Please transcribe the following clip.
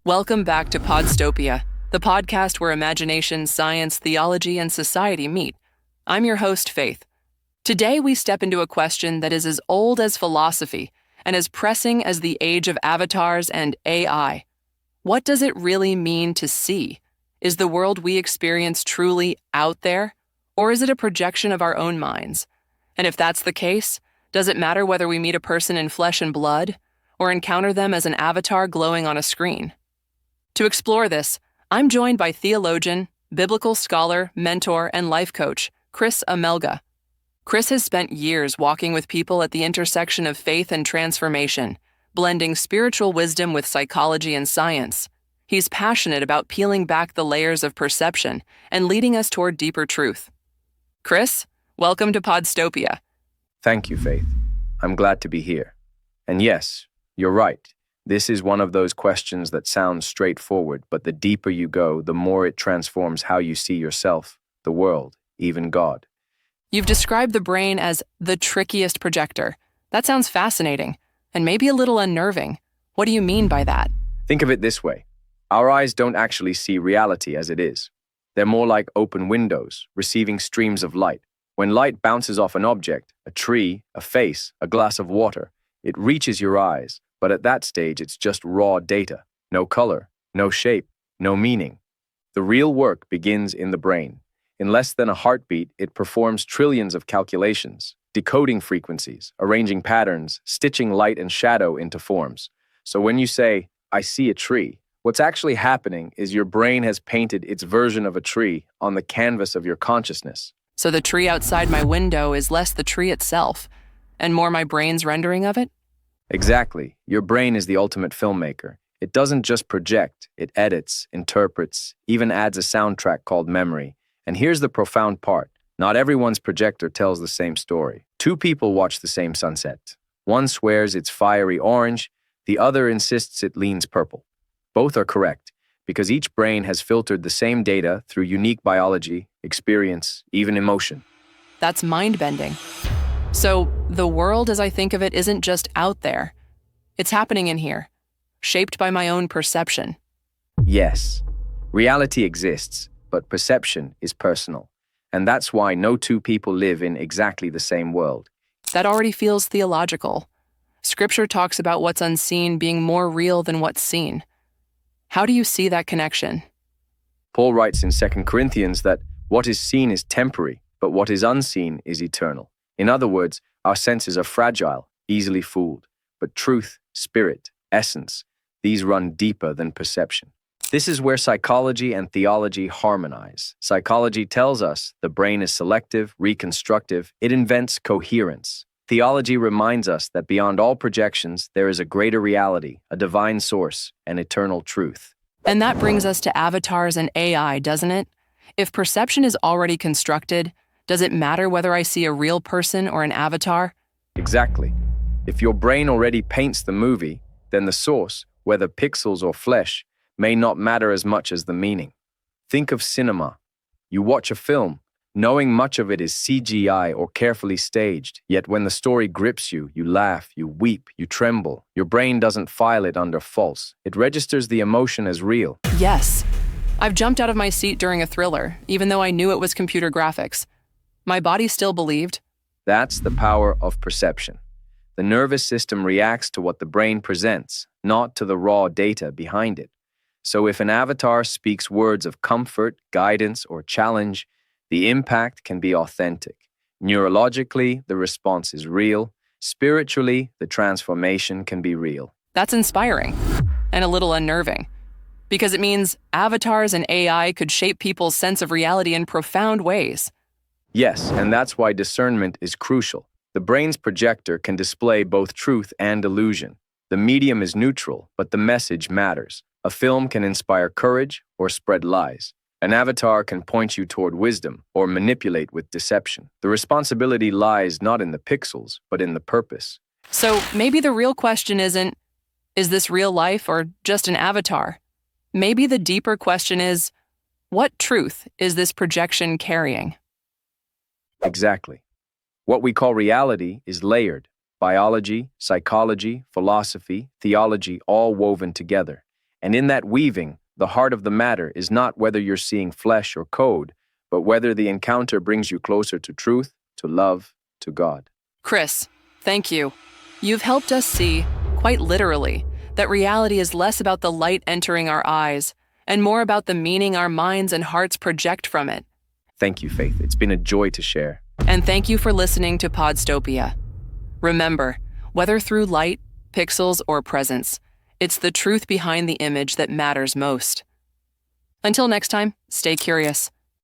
Welcome back to Podstopia, the podcast where imagination, science, theology, and society meet. I'm your host, Faith. Today we step into a question that is as old as philosophy and as pressing as the age of avatars and AI. What does it really mean to see? Is the world we experience truly out there, or is it a projection of our own minds? And if that's the case, does it matter whether we meet a person in flesh and blood, or encounter them as an avatar glowing on a screen? To explore this, I'm joined by theologian, biblical scholar, mentor, and life coach, Chris Amelga. Chris has spent years walking with people at the intersection of faith and transformation, blending spiritual wisdom with psychology and science. He's passionate about peeling back the layers of perception and leading us toward deeper truth. Chris, welcome to Podstopia. Thank you, Faith. I'm glad to be here. And yes, you're right. This is one of those questions that sounds straightforward, but the deeper you go, the more it transforms how you see yourself, the world, even God. You've described the brain as the trickiest projector. That sounds fascinating, and maybe a little unnerving. What do you mean by that? Think of it this way. Our eyes don't actually see reality as it is. They're more like open windows, receiving streams of light. When light bounces off an object, a tree, a face, a glass of water, it reaches your eyes. But at that stage, it's just raw data. No color, no shape, no meaning. The real work begins in the brain. In less than a heartbeat, it performs trillions of calculations, decoding frequencies, arranging patterns, stitching light and shadow into forms. So when you say, "I see a tree," what's actually happening is your brain has painted its version of a tree on the canvas of your consciousness. So the tree outside my window is less the tree itself, and more my brain's rendering of it? Exactly. Your brain is the ultimate filmmaker. It doesn't just project, it edits, interprets, even adds a soundtrack called memory. And here's the profound part. Not everyone's projector tells the same story. Two people watch the same sunset. One swears it's fiery orange, the other insists it leans purple. Both are correct, because each brain has filtered the same data through unique biology, experience, even emotion. That's mind-bending. So the world as I think of it isn't just out there. It's happening in here, shaped by my own perception. Yes, reality exists, but perception is personal. And that's why no two people live in exactly the same world. That already feels theological. Scripture talks about what's unseen being more real than what's seen. How do you see that connection? Paul writes in 2 Corinthians that what is seen is temporary, but what is unseen is eternal. In other words, our senses are fragile, easily fooled. But truth, spirit, essence, these run deeper than perception. This is where psychology and theology harmonize. Psychology tells us the brain is selective, reconstructive, it invents coherence. Theology reminds us that beyond all projections, there is a greater reality, a divine source, an eternal truth. And that brings us to avatars and AI, doesn't it? If perception is already constructed, does it matter whether I see a real person or an avatar? Exactly. If your brain already paints the movie, then the source, whether pixels or flesh, may not matter as much as the meaning. Think of cinema. You watch a film, knowing much of it is CGI or carefully staged, yet when the story grips you, you laugh, you weep, you tremble. Your brain doesn't file it under false. It registers the emotion as real. Yes. I've jumped out of my seat during a thriller, even though I knew it was computer graphics. My body still believed. That's the power of perception. The nervous system reacts to what the brain presents, not to the raw data behind it. So if an avatar speaks words of comfort, guidance, or challenge, the impact can be authentic. Neurologically, the response is real. Spiritually, the transformation can be real. That's inspiring and a little unnerving, because it means avatars and AI could shape people's sense of reality in profound ways. Yes, and that's why discernment is crucial. The brain's projector can display both truth and illusion. The medium is neutral, but the message matters. A film can inspire courage or spread lies. An avatar can point you toward wisdom or manipulate with deception. The responsibility lies not in the pixels, but in the purpose. So maybe the real question isn't, is this real life or just an avatar? Maybe the deeper question is, what truth is this projection carrying? Exactly. What we call reality is layered. Biology, psychology, philosophy, theology, all woven together. And in that weaving, the heart of the matter is not whether you're seeing flesh or code, but whether the encounter brings you closer to truth, to love, to God. Chris, thank you. You've helped us see, quite literally, that reality is less about the light entering our eyes and more about the meaning our minds and hearts project from it. Thank you, Faith. It's been a joy to share. And thank you for listening to Podstopia. Remember, whether through light, pixels, or presence, it's the truth behind the image that matters most. Until next time, stay curious.